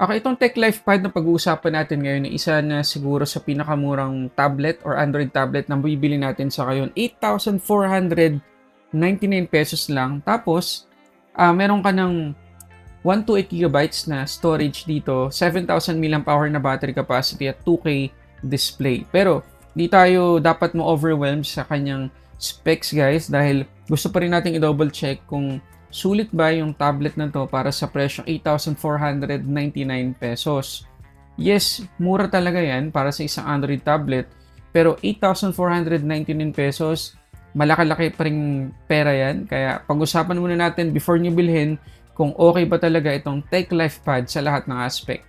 Okay, itong Tech Life Pad na pag-uusapan natin ngayon ay isa na siguro sa pinakamurang tablet or Android tablet na bibili natin sa ngayon. 8,499 pesos lang. Tapos, meron ka ng 128 gigabytes na storage dito, 7,000 mAh na battery capacity at 2K display. Pero, di tayo dapat mo-overwhelm sa kanyang specs guys dahil gusto pa rin natin i-double check kung sulit ba yung tablet na to para sa presyong 8,499 pesos. Yes, mura talaga yan para sa isang Android tablet. Pero 8,499 pesos, malaki-laki pa rin pera yan. Kaya pag-usapan muna natin before nyo bilhin kung okay ba talaga itong Tech Life Pad sa lahat ng aspect.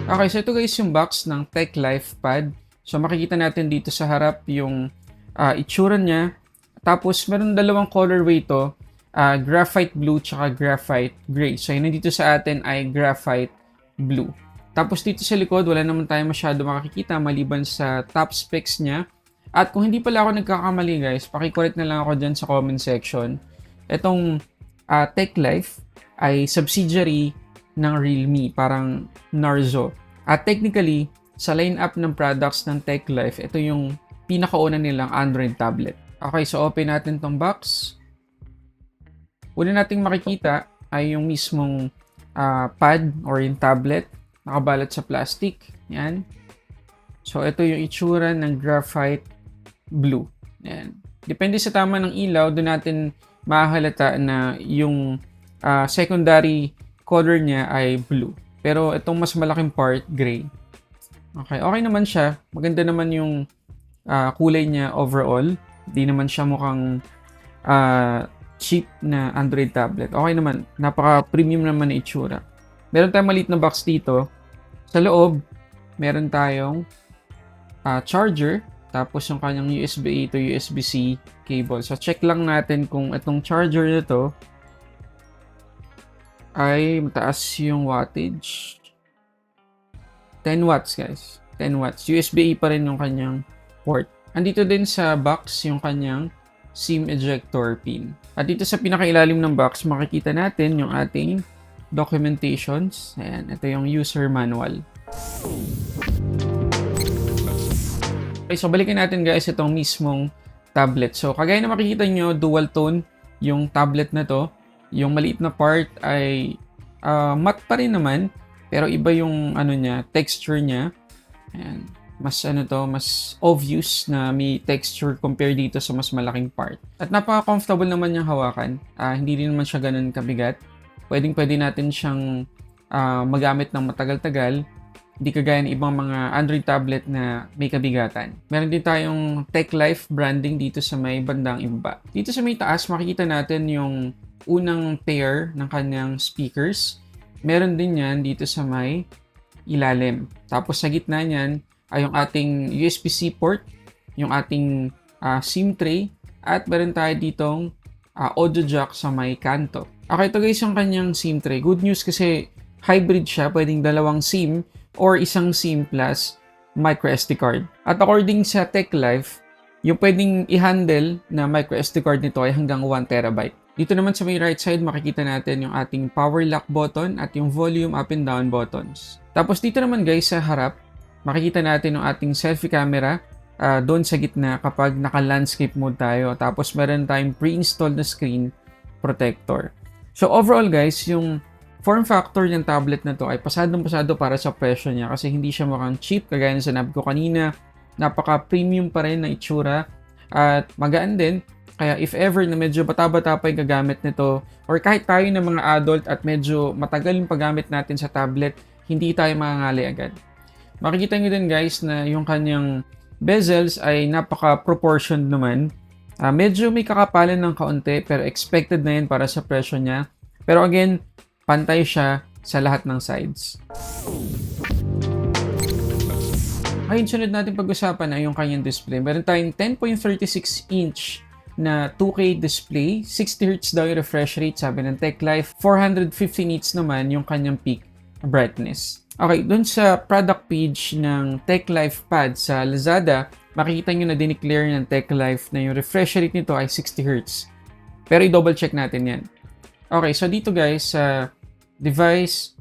Okay, so ito guys yung box ng Tech Life Pad. So makikita natin dito sa harap yung itsura niya. Tapos, meron dalawang colorway ito, graphite blue tsaka graphite gray. So, yun dito sa atin ay graphite blue. Tapos, dito sa likod, wala naman tayo masyado makikita maliban sa top specs niya. At kung hindi pala ako nagkakamali guys, pakicorrect na lang ako dyan sa comment section. Itong Tech Life ay subsidiary ng Realme, parang Narzo. At technically, sa lineup ng products ng Tech Life, ito yung pinakauna nilang Android tablet. Okay, so open natin tong box. Una nating makikita ay yung mismong pad or yung tablet. Nakabalat sa plastic. Yan. So, ito yung itsura ng graphite blue. Yan. Depende sa tama ng ilaw, doon natin mahalata na yung secondary color niya ay blue. Pero itong mas malaking part, gray. Okay, okay naman siya. Maganda naman yung kulay niya overall. Di naman siya mukhang cheap na Android tablet. Okay naman. Napaka-premium naman na itsura. Meron tayong maliit na box dito. Sa loob, meron tayong charger. Tapos yung kanyang USB-A to USB-C cable. So, check lang natin kung itong charger na to ay mataas yung wattage. 10 watts, guys. 10 watts. USB-A pa rin yung kanyang port. Andito din sa box yung kanyang SIM ejector pin. At dito sa pinakailalim ng box, makikita natin yung ating documentations. Ayan, ito yung user manual. Okay, so balikan natin guys itong mismong tablet. So, kagaya na makikita nyo, dual tone yung tablet na to. Yung maliit na part ay matte pa rin naman, pero iba yung texture niya. Ayan. Mas obvious na may texture compare dito sa mas malaking part. At napaka-comfortable naman niyang hawakan. Hindi rin naman siya ganun kabigat. Pwede natin siyang magamit ng matagal-tagal. Hindi kagaya ng ibang mga Android tablet na may kabigatan. Meron din tayong Tech Life branding dito sa may bandang ibaba. Dito sa may taas, makikita natin yung unang pair ng kanyang speakers. Meron din yan dito sa may ilalim. Tapos sa gitna niyan, ay yung ating USB-C port, yung ating SIM tray, at meron tayo ditong audio jack sa may kanto. Okay, ito guys yung kanyang SIM tray. Good news kasi hybrid siya, pwedeng dalawang SIM or isang SIM plus microSD card. At according sa Tech Life, yung pwedeng i-handle na microSD card nito ay hanggang 1 terabyte. Dito naman sa may right side, makikita natin yung ating power lock button at yung volume up and down buttons. Tapos dito naman guys sa harap, makikita natin yung ating selfie camera doon sa gitna kapag naka-landscape mode tayo. Tapos meron tayong pre-installed na screen protector. So overall guys, yung form factor ng tablet na to ay pasadong-pasado para sa presyo niya kasi hindi siya mukhang cheap kagaya ng sinabi ko kanina. Napaka-premium pa rin na itsura at magaan din. Kaya if ever na medyo bata-bata pa yung gagamit nito or kahit tayo ng mga adult at medyo matagal yung paggamit natin sa tablet, hindi tayo mangangali agad. Makikita nyo din guys na yung kanyang bezels ay napaka-proportioned naman. Medyo may kakapalan ng kaunti pero expected na yun para sa presyo niya. Pero again, pantay siya sa lahat ng sides. Ngayon, sunod natin pag-usapan ay yung kanyang display. Meron tayong 10.36 inch na 2K display. 60Hz daw yung refresh rate, sabi ng Tech Life. 450 nits naman yung kanyang peak brightness. Okay, dun sa product page ng Tech Life Pad sa Lazada, makikita nyo na dineclare ng Tech Life na yung refresh rate nito ay 60Hz. Pero i-double check natin yan. Okay, so dito guys, sa device,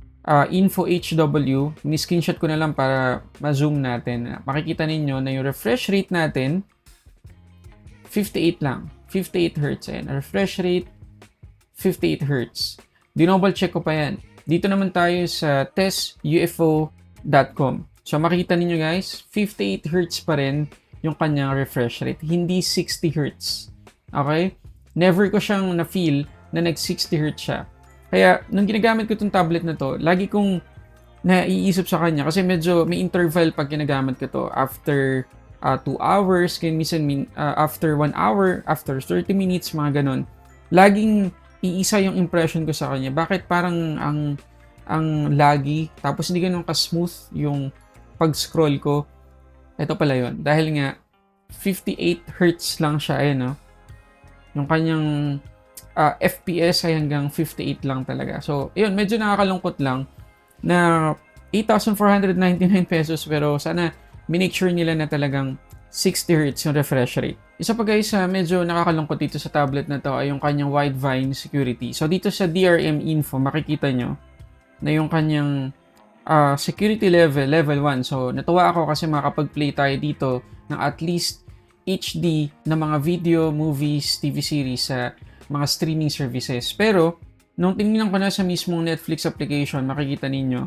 info HW, ni-screenshot ko na lang para ma-zoom natin. Makikita ninyo na yung refresh rate natin, 58 lang. 58 Hz. Ayan, refresh rate, 58 Hz. Dinouble check ko pa yan. Dito naman tayo sa testufo.com. So makikita ninyo guys, 58 Hz pa rin yung kanyang refresh rate. Hindi 60 Hz. Okay? Never ko siyang na-feel na nag 60 Hz siya. Kaya, nung ginagamit ko itong tablet na to, lagi kong naiisip sa kanya kasi medyo may interval pag ginagamit ko to. After 2 hours, kaya minsan after 1 hour, after 30 minutes, mga ganun. Laging iisa yung impression ko sa kanya. Bakit parang ang laggy, tapos hindi ganun ka-smooth yung pag-scroll ko. Ito pala yun. Dahil nga, 58 Hz lang siya, no? Yung kanyang FPS ay hanggang 58 lang talaga. So, yun, medyo nakakalungkot lang na 8,499 pesos pero sana minake sure nila na talagang 60 Hz yung refresh rate. Isa pa guys, medyo nakakalungkot dito sa tablet na to ay yung kanyang Widevine security. So dito sa DRM info, makikita nyo na yung kanyang security level 1. So natuwa ako kasi makapag-play tayo dito ng at least HD na mga video, movies, TV series sa mga streaming services. Pero nung tingnan ko na sa mismong Netflix application, makikita ninyo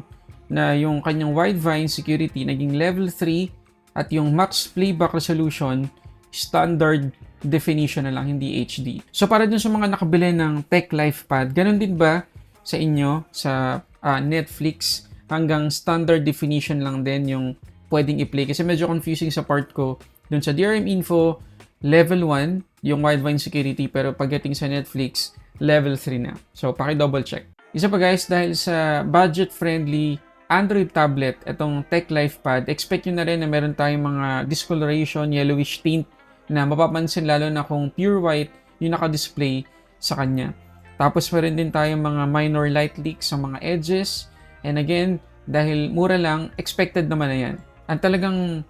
na yung kanyang Widevine security naging level 3 at yung max playback resolution standard definition na lang, hindi HD. So para dun sa mga nakabili ng Tech Life Pad, ganun din ba sa inyo sa Netflix hanggang standard definition lang din yung pwedeng i-play? Kasi medyo confusing sa part ko. Dun sa DRM info, level 1 yung Widevine security, pero pagdating sa Netflix, level 3 na. So paki-double check. Isa pa guys, dahil sa budget-friendly Android tablet, itong Tech Life Pad, expect nyo na rin na meron tayong mga discoloration, yellowish tint na mapapansin lalo na kung pure white yung naka-display sa kanya. Tapos meron din tayong mga minor light leaks sa mga edges. And again, dahil mura lang, expected naman na yan. Ang talagang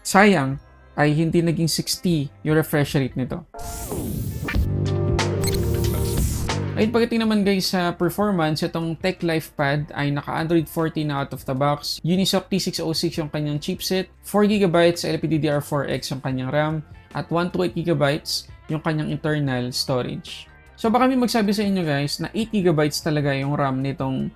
sayang ay hindi naging 60 yung refresh rate nito. Ayun, pagdating naman guys sa performance, itong Tech Life Pad ay naka-Android 14 na out of the box. Unisoc T606 yung kanyang chipset, 4GB LPDDR4X yung kanyang RAM, at 128GB yung kanyang internal storage. So baka may magsabi sa inyo guys na 8GB talaga yung RAM nitong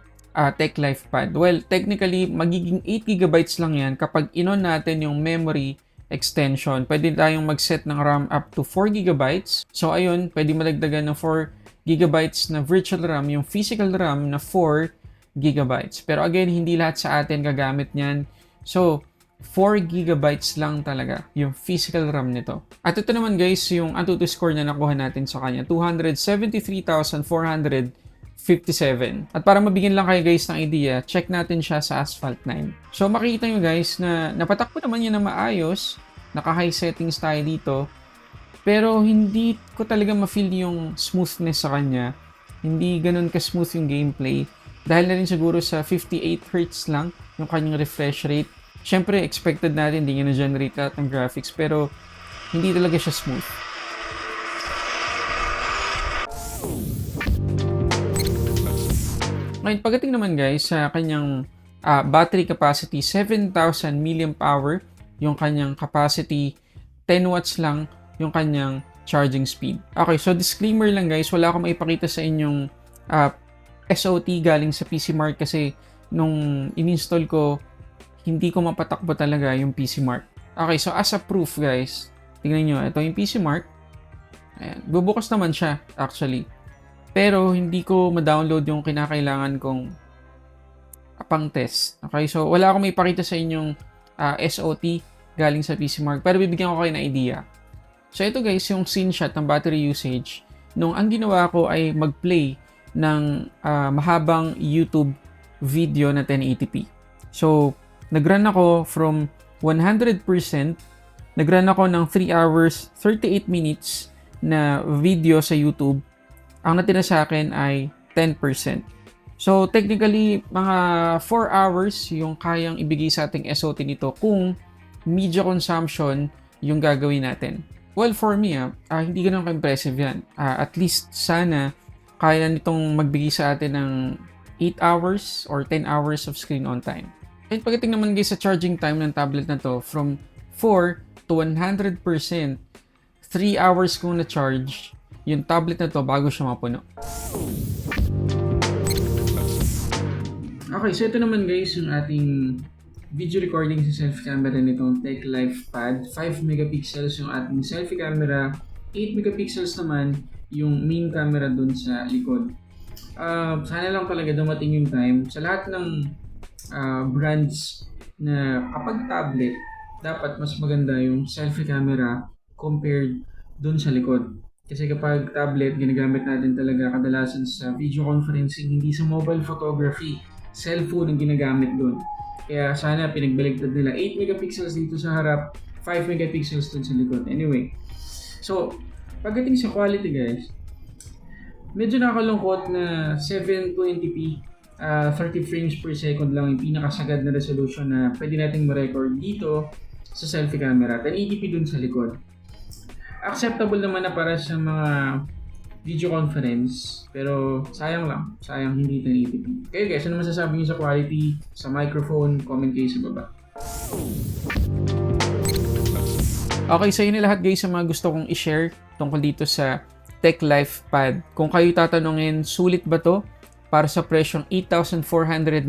Tech Life Pad. Well, technically, magiging 8GB lang yan kapag in-on natin yung memory extension. Pwede tayong mag-set ng RAM up to 4GB. So ayun, pwede madagdagan ng 4GB na virtual RAM, yung physical RAM na 4GB. Pero again, hindi lahat sa atin gagamit niyan. So, 4GB lang talaga yung physical RAM nito. At ito naman guys, yung Antutu score na nakuha natin sa kanya, 273,457. At para mabigyan lang kayo guys ng idea, check natin siya sa Asphalt 9. So makikita nyo guys na napatakbo naman yun na maayos. Naka-high settings tayo dito. Pero hindi ko talaga ma-feel yung smoothness sa kanya. Hindi ganun ka-smooth yung gameplay. Dahil na rin siguro sa 58 Hz lang yung kanyang refresh rate. Siyempre, expected natin hindi nga na-generate lahat ng graphics. Pero hindi talaga siya smooth. Ngayon, pagdating naman guys sa kanyang battery capacity, 7,000 mAh yung kanyang capacity, 10 watts lang yung kanyang charging speed. Okay, so disclaimer lang guys, wala akong maipakita sa inyong SOT galing sa PCMark kasi nung in-install ko, hindi ko mapatakbo talaga yung PCMark. Okay, so as a proof guys, tingnan nyo, ito yung PCMark. Ayan, bubukas naman siya actually. Pero hindi ko ma-download yung kinakailangan kong pang test. Okay, so wala akong maipakita sa inyong SOT galing sa PCMark, pero bibigyan ko kayo ng idea. So ito guys, yung screenshot ng battery usage. Nung ang ginawa ko ay mag-play ng mahabang YouTube video na 1080p. So, nag-run ako from 100%, nag-run ako ng 3 hours, 38 minutes na video sa YouTube. Ang natira sa akin ay 10%. So, technically, mga 4 hours yung kayang ibigay sa ating SOT nito kung media consumption yung gagawin natin. Well, for me, hindi ganun ka-impressive yan. At least, sana, kaya nitong magbigay sa atin ng 8 hours or 10 hours of screen on time. And pagdating naman guys sa charging time ng tablet na to, from 4 to 100%, 3 hours kong na-charge yung tablet na to bago siya mapuno. Okay, so ito naman guys yung ating video recording sa selfie camera nitong TechLife Pad. 5 megapixels yung ating selfie camera, 8 megapixels naman yung main camera dun sa likod. Sana lang talaga dumating yung time sa lahat ng brands na kapag tablet, dapat mas maganda yung selfie camera compared dun sa likod. Kasi kapag tablet, ginagamit natin talaga kadalasan sa video conferencing, hindi sa mobile photography. Cellphone ang ginagamit dun. Kaya sana pinagbaligtad nila 8 megapixels dito sa harap, 5 megapixels dun sa likod. Anyway, so pagdating sa quality guys, medyo nakakalungkot na 720p 30 frames per second lang yung pinakasagad na resolution na pwede nating ma-record dito sa selfie camera. 1080p dun sa likod. Acceptable naman na para sa mga video conference, pero sayang lang. Sayang hindi 1080p. Kayo guys, ano masasabi niyo sa quality, sa microphone? Comment kayo sa baba. Okay, so yun na lahat guys sa mga gusto kong i-share tungkol dito sa TechLife Pad. Kung kayo tatanungin, sulit ba to para sa presyong 8,499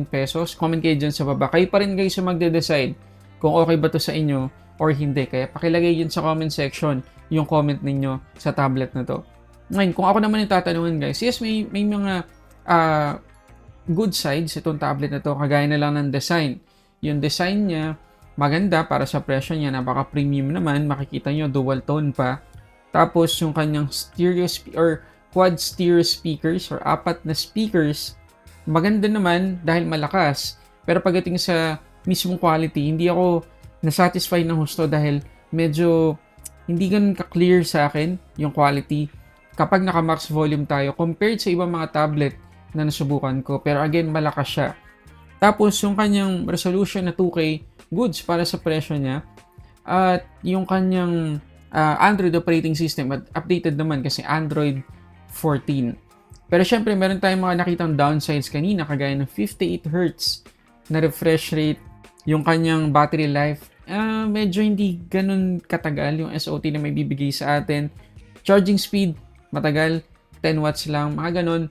pesos? Comment kayo dyan sa baba. Kayo pa rin guys yung magde-decide kung okay ba to sa inyo or hindi. Kaya pakilagay yun sa comment section yung comment ninyo sa tablet na to. Ngayon, kung ako naman yung tatanungin guys, yes, may mga good sides itong tablet na to. Kagaya na lang ng design. Yung design niya, maganda para sa presyo niya. Napaka-premium naman. Makikita nyo, dual tone pa. Tapos, yung kanyang quad stereo speakers or 4 na speakers, maganda naman dahil malakas. Pero pagdating sa mismong quality, hindi ako nasatisfy ng husto dahil medyo hindi ganun ka-clear sa akin yung quality kapag naka-max volume tayo compared sa ibang mga tablet na nasubukan ko. Pero again, malakas siya. Tapos, yung kanyang resolution na 2K, goods para sa presyo niya. At yung kanyang Android operating system, at updated naman kasi Android 14. Pero syempre, meron tayong mga nakitang downsides kanina, kagaya ng 58Hz na refresh rate, yung kanyang battery life, medyo hindi ganun katagal yung SOT na may bibigay sa atin. Charging speed, matagal, 10 watts lang, mga ganun.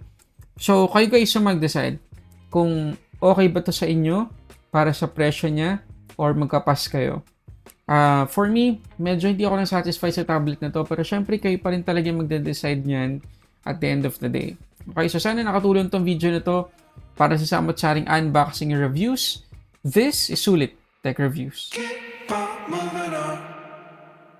So, kayo guys yung mag-decide kung okay ba to sa inyo para sa presyo niya or magkapas kayo. For me, medyo hindi ako na-satisfy sa tablet na to, pero syempre kayo pa rin talaga magde-decide niyan at the end of the day. Okay, so sana nakatulong tong video na to para sa samot-saring unboxing reviews. This is Sulit Tech Reviews. Keep on moving on.